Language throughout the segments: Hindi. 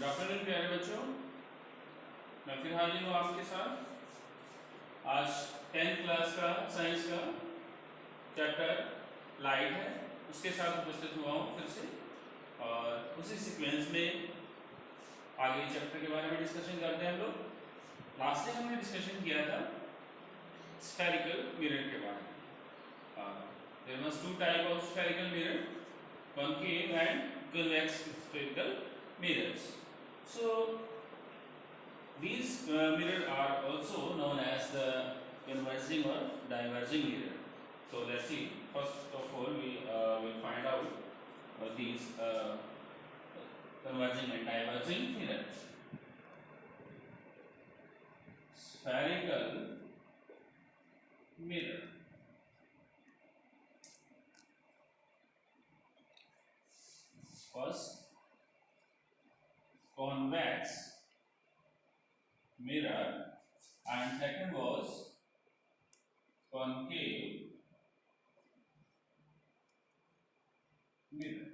गुड आफ्टरनून प्यारे बच्चों, मैं फिर हाजिर हूँ आपके साथ। आज 10th क्लास का साइंस का चैप्टर लाइट है, उसके साथ उपस्थित हुआ हूँ फिर से, और उसी सीक्वेंस में आगे चैप्टर के बारे में डिस्कशन करते हैं हम लोग। लास्ट टाइम हमने डिस्कशन किया था स्फेरिकल मिरर के बारे में। There was two type of spherical mirror, concave and convex spherical mirrors. So these mirrors are also known as the converging or diverging mirror. So let's see. First of all, we will find out these converging and diverging mirrors. Spherical mirror. First, convex mirror, and second was concave mirror.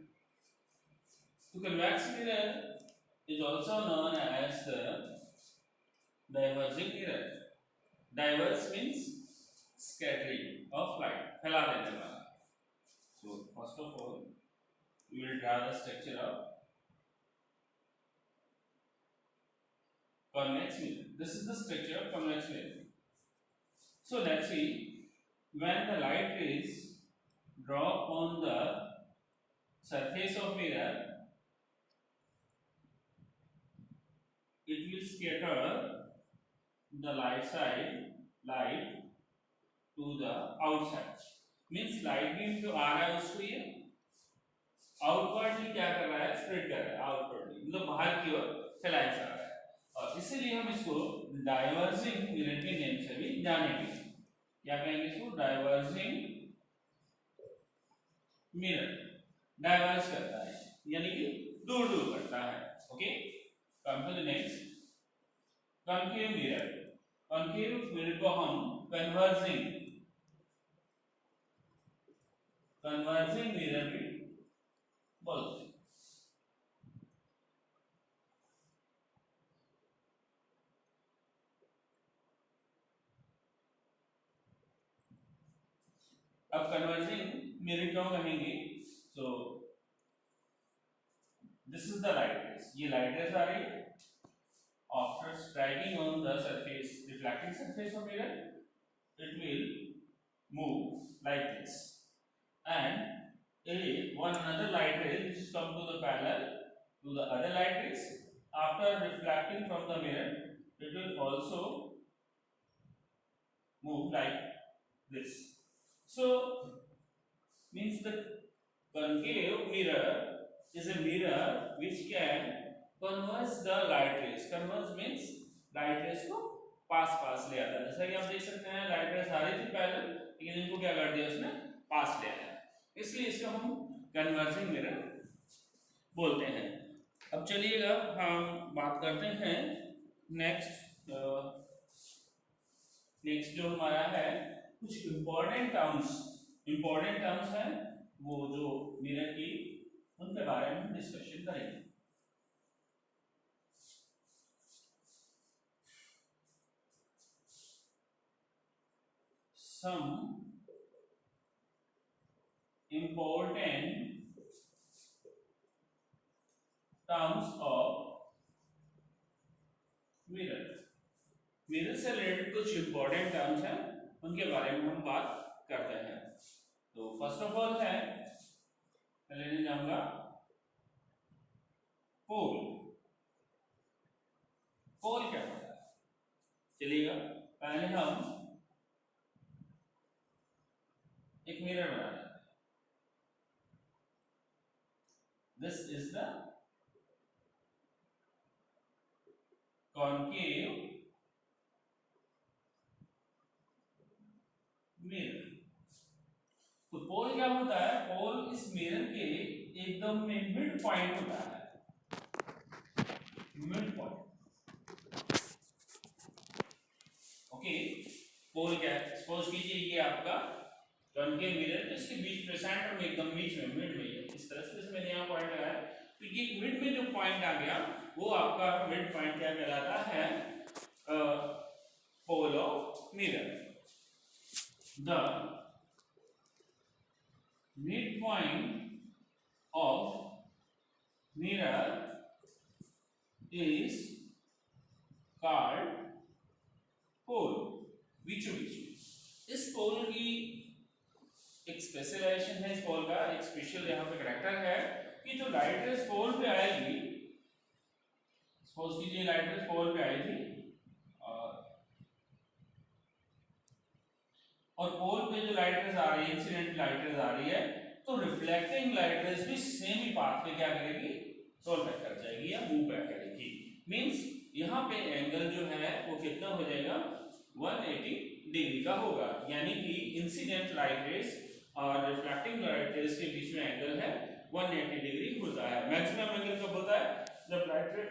So convex mirror is also known as the diverging mirror. Diverge means scattering of light, फैला देने वाला. So first of all, we will draw the structure of convex mirror. This is the structure of convex mirror. So let's see, when the light rays drop on the surface of mirror, it will scatter the light to the outside. Means light beam जो आ रहा है उसको ये आउटवर्डली क्या कर रहा है, स्प्रेड कर रहा है, आउटवर्डली मतलब बाहर की ओर फैलाया जा रहा है, और इसीलिए हम इसको डाइवर्जिंग मिरर के नेम से भी जानेंगे। क्या कहेंगे इसको? Diverging mirror. डाइवर्ज करता है यानी कि दूर दूर करता है। Okay, come to the next, concave mirror. Concave mirror को हम कन्वर्जिंग मिरर भी बोलते हैं। अब कन्वर्जिंग मिरर क्यों कहेंगे? So this is the light rays, ये लाइट रेस आ रही है, after striking on the surface, reflecting surface of mirror, it will move like this, and one another light rays which come to the parallel to the other light rays, after reflecting from the mirror, it will also move like this. So means the concave mirror is a mirror which can converge the light rays. Converge means light rays को पास पास ले आता है। जैसा कि आप देख सकते हैं लाइट रेस आ रही थी पहले, लेकिन इनको क्या कर दिया उसने, पास ले आया, इसलिए इसको हम कन्वर्जिंग मिरर बोलते हैं। अब चलिएगा हम बात करते हैं नेक्स्ट जो हमारा है, कुछ इंपॉर्टेंट टर्म्स हैं वो जो मिरर की, उनके बारे में डिस्कशन करेंगे। सम important terms of mirror। Mirror से रिलेटेड कुछ इंपॉर्टेंट टर्म्स हैं, उनके बारे में हम बात करते हैं। तो फर्स्ट ऑफ ऑल है, मैं लेने जाऊंगा पोल। पोल क्या होता है? चलिएगा पहले हम एक मिरर बना लेते हैं। This is the concave mirror। तो पोल क्या होता है? पोल इस मिरर के एकदम में मिड पॉइंट होता है, मिड पॉइंट। ओके, पोल क्या है? सपोज कीजिए ये आपका कॉन्केव मिरर, इसके बीच में सेंटर में एकदम बीच में मिड में है, इस तरह से मैंने यहाँ पॉइंट लगाया, तो एक मिड में जो पॉइंट आ गया वो आपका मिड पॉइंट क्या कहलाता है, pole of mirror. The mid point of mirror is called pole. बीचों बीच इस पोल की एक स्पेशलाइजेशन है, इस पोल का एक स्पेशल यहाँ पे करेक्टर है कि जो लाइट रेस पोल पे आएगी, सपोज कीजिए लाइट रेस पोल पे आई थी और पोल पे जो लाइट रेस आ रही है, इंसिडेंट लाइट रेस आ रही है, तो रिफ्लेक्टिंग लाइट रेस भी सेम ही पाथ पे क्या करेगी, सोल बैक कर जाएगी या मूव बैक करेगी। मींस यहाँ पे एंगल जो है वो कितना हो जाएगा, 180 डिग्री का होगा, यानी कि इंसिडेंट लाइट रेस और रिफ्लेक्टिंग लाइट रेस के बीच में एंगल है 180 डिग्री होता है। मैक्सिमम एंगल कब होता है, जब लाइट रेस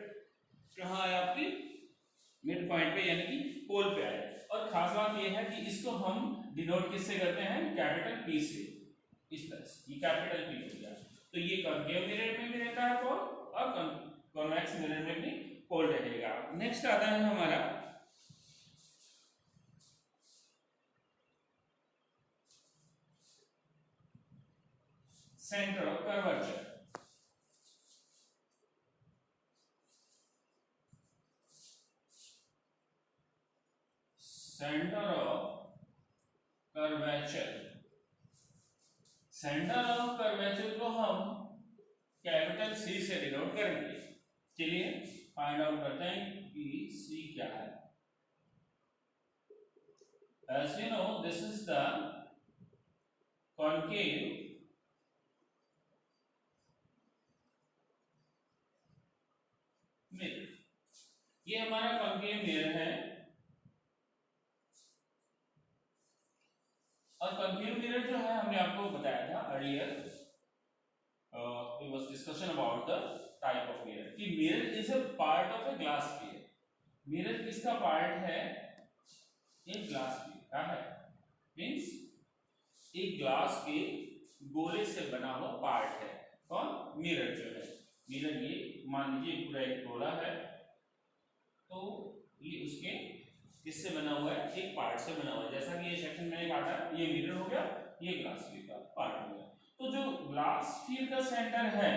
कहाँ है आपकी मिड पॉइंट पे यानी कि पोल पे आए। और खास बात यह है कि इसको हम डिनोट किससे करते हैं, कैपिटल पी से, इस तरह से, ये कैपिटल पी हो गया। तो ये कॉन्केव मिरर में भी रहता है पोल और कॉन्वेक्स मिरर में भी पोल रहेगा। नेक्स्ट आता है हमारा centre of curvature. Centre of curvature, centre of curvature को हम कैपिटल सी से डिनोट करेंगे। चलिए फाइंड आउट करते हैं कि सी क्या है। As you know, this is the concave mirror। ये हमारा concave mirror है और concave mirror जो है हमने आपको बताया था earlier, we was discussion about the type of mirror कि mirror is a part of a glass sphere। mirror किसका पार्ट है, एक ग्लास स्फीयर का है, मींस एक ग्लास के गोले से बना हुआ पार्ट है। कौन, मिरर जो है, मिरर ये मान लीजिए पूरा एक गोला है, तो ये उसके किससे बना हुआ है, एक पार्ट से बना हुआ है। जैसा कि ये सेक्शन मैंने काटा, ये मिरर हो गया, ये ग्लास स्फीयर का पार्ट हो गया। तो जो ग्लास स्फीयर का सेंटर है,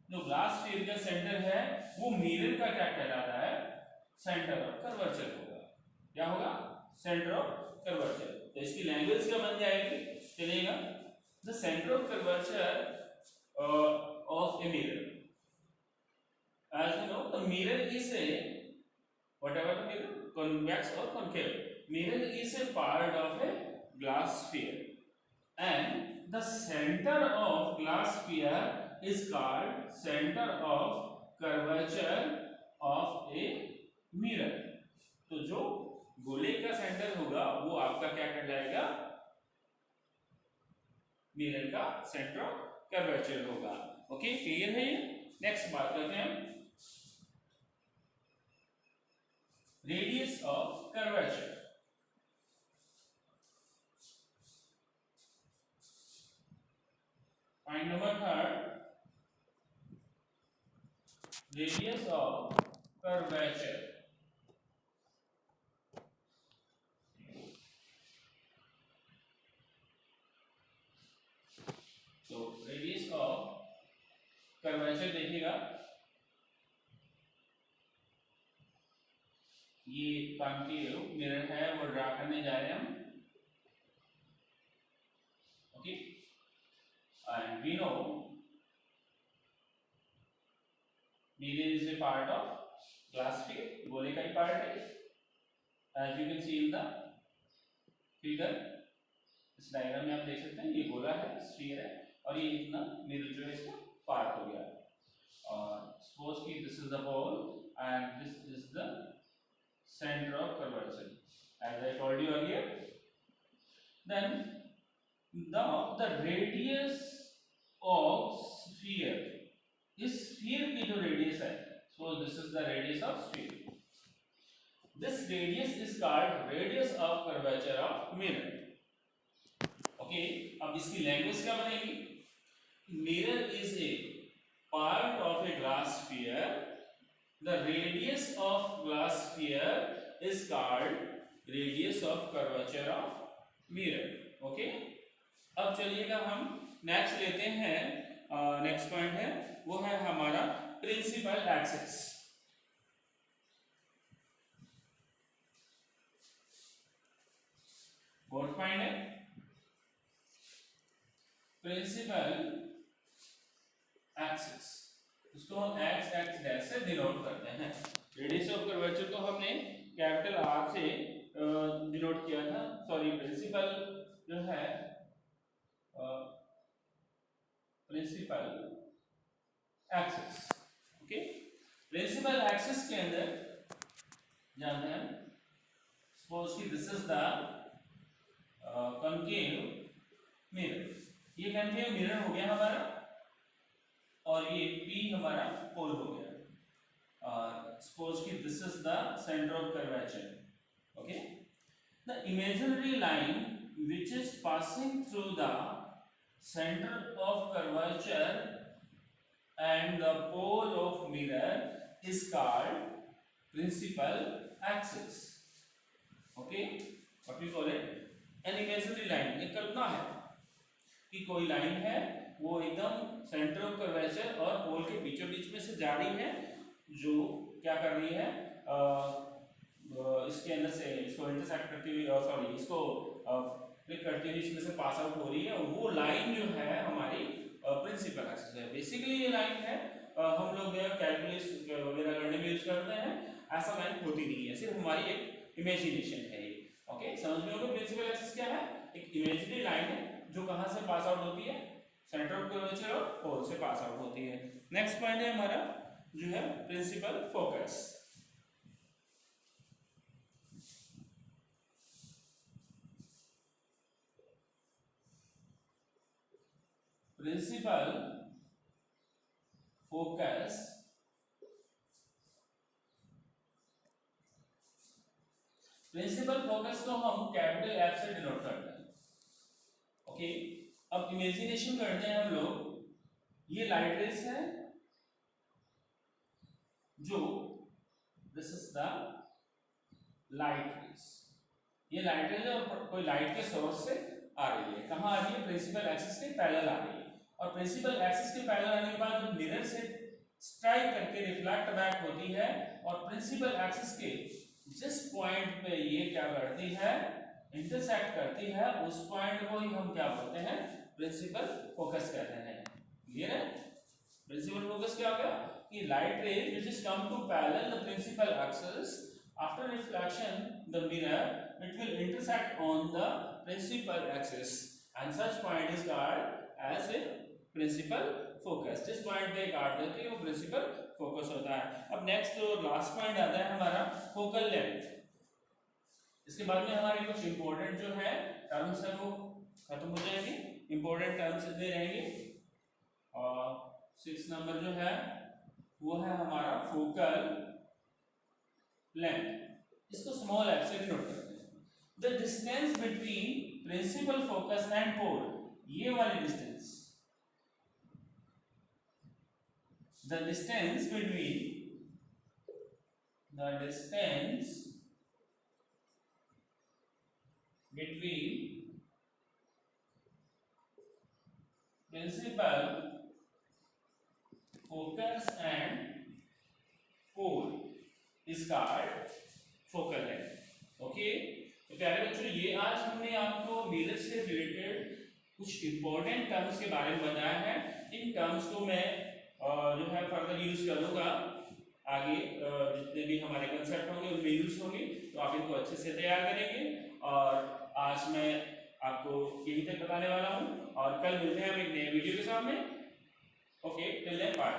जो ग्लास स्फीयर का सेंटर है वो मिरर का क्या कहलाता है, सेंटर ऑफ कर्वेचर होगा। क्या होगा, सेंटर ऑफ कर्वेचर। तो इसकी लैंग्वेज क्या बन जाएगी, चलिएगा, the centre of curvature of a mirror. As you know, the mirror is a, whatever the mirror, convex or concave, mirror is a part of a glass sphere and the center of glass sphere is called center of curvature of a mirror। तो जो गोले का सेंटर होगा वो आपका क्या कहलाएगा, मिरर का सेंटर ऑफ कर्वेचर होगा। ओके, क्लियर है ये। नेक्स्ट बात करते हैं radius of curvature. Point number third, radius of curvature. तो रेडियस ऑफ कर्वेचर देखिएगा, ये कॉन्केव मिरर है वो ड्रा करने जा रहे हैं हम। Okay, and we know mirror is a part of glass sphere, गोले का ही पार्ट है। As you can see in the figure, इस डायग्राम में आप देख सकते हैं ये गोला है, स्फीयर है, और ये इतना मिरर जो है इसका पार्ट हो गया। और सपोज कि this is the pole and this is the center of curvature, as I told you earlier। Then the radius of sphere, इस sphere की जो radius है, so this is the radius of sphere, this radius is called radius of curvature of mirror। Okay, अब इसकी language क्या बनेगी, mirror is a part of glass sphere, the radius of glass sphere is called radius of curvature of mirror. Okay, अब चलिएगा हम नेक्स्ट लेते हैं, नेक्स्ट पॉइंट है वो है हमारा प्रिंसिपल एक्सिस। फोर्थ पॉइंट है प्रिंसिपल एक्सिस, इसको हम एक्स एक्स डैश से डिनोट करते हैं। रेडियस ऑफ कर्वेचर को हमने कैपिटल आर से डिनोट किया था, सॉरी प्रिंसिपल जो है principal axis. Okay, principal axis के अंदर जानते हैं, सपोज कि this is the concave mirror, ये कॉन्केव मिरर हो गया हमारा और ये P हमारा पोल हो गया और सपोज कि this is the centre of curvature. Okay, the imaginary line which is passing through the center of curvature and the pole of mirror is called principal axis. Okay, what we call it? An imaginary line, एक कल्पना है कि कोई लाइन है वो एकदम सेंटर ऑफ कर्वेचर और पोल के बीचों बीच में से जा रही है, जो क्या कर रही है, इसके अंदर से इसको इंटरसेक्ट करती हुई, सॉरी इसको क्लिक करती हुई इसमें से पास आउट हो रही है, वो लाइन जो है हमारी प्रिंसिपल एक्सिस है। बेसिकली ये लाइन है हम लोग कैलकुलस वगैरह करने में यूज करते हैं, ऐसा लाइन होती नहीं है, सिर्फ हमारी एक इमेजिनेशन है ये। ओके, समझ में होगा प्रिंसिपल एक्सिस क्या है, एक इमेजिनरी लाइन है जो कहां से पास आउट होती है, सेंटर ऑफ कर्वेचर और पोल से पास आउट होती है। नेक्स्ट पॉइंट है हमारा जो है principal focus. Principal focus principal focus को हम कैपिटल एफ से डिनोट करते हैं। ओके, अब इमेजिनेशन करते हैं हम लोग, ये लाइट रेस है जो this is the light rays, ये लाइट रेस और कोई लाइट के सोर्स से आ रही है, कहां आ रही है, प्रिंसिपल एक्सिस के पैरेलल आ रही है, और प्रिंसिपल एक्सिस के पैरेलल आने के बाद जब मिरर से स्ट्राइक करके रिफ्लेक्ट बैक होती है और प्रिंसिपल एक्सिस के जिस पॉइंट पे ये क्या करती है, इंटरसेक्ट करती है, उस पॉइंट को ही हम क्या बोलते हैं, प्रिंसिपल फोकस कहते हैं। क्लियर है? प्रिंसिपल फोकस क्या हो गया कि light ray which is come to parallel the principal axis, after reflection the mirror it will intersect on the principal axis and such point is called as a principal focus। जिस पॉइंट पे काट देते हैं वो प्रिंसिपल फोकस होता है। अब नेक्स्ट जो लास्ट पॉइंट आता है हमारा फोकल लेंथ। इसके बाद में हमारे कुछ इंपॉर्टेंट जो है टर्म्स है वो खत्म हो जाएंगे, इंपॉर्टेंट टर्म्स इतने रहेंगे। और 6 नंबर जो है वो है हमारा फोकल लेंथ, इसको स्मॉल एफ से डिनोट करते हैं। The distance between principal focus and pole, ये वाली distance, the distance between principal focus and pole is called focal length. Okay, तो प्यारे बच्चों ये आज हमने आपको मिरर से रिलेटेड कुछ इंपॉर्टेंट टर्म्स के बारे में बताया है। इन टर्म्स को मैं जो है फर्दर यूज करूंगा आगे, जितने भी हमारे कंसेप्ट होंगे उनमें यूज होंगे, तो आप इनको अच्छे से तैयार करेंगे। और आज मैं आपको यही तक बताने वाला हूँ और कल मिलते हैं हम एक नए वीडियो के साथ में। Okay, till then bye.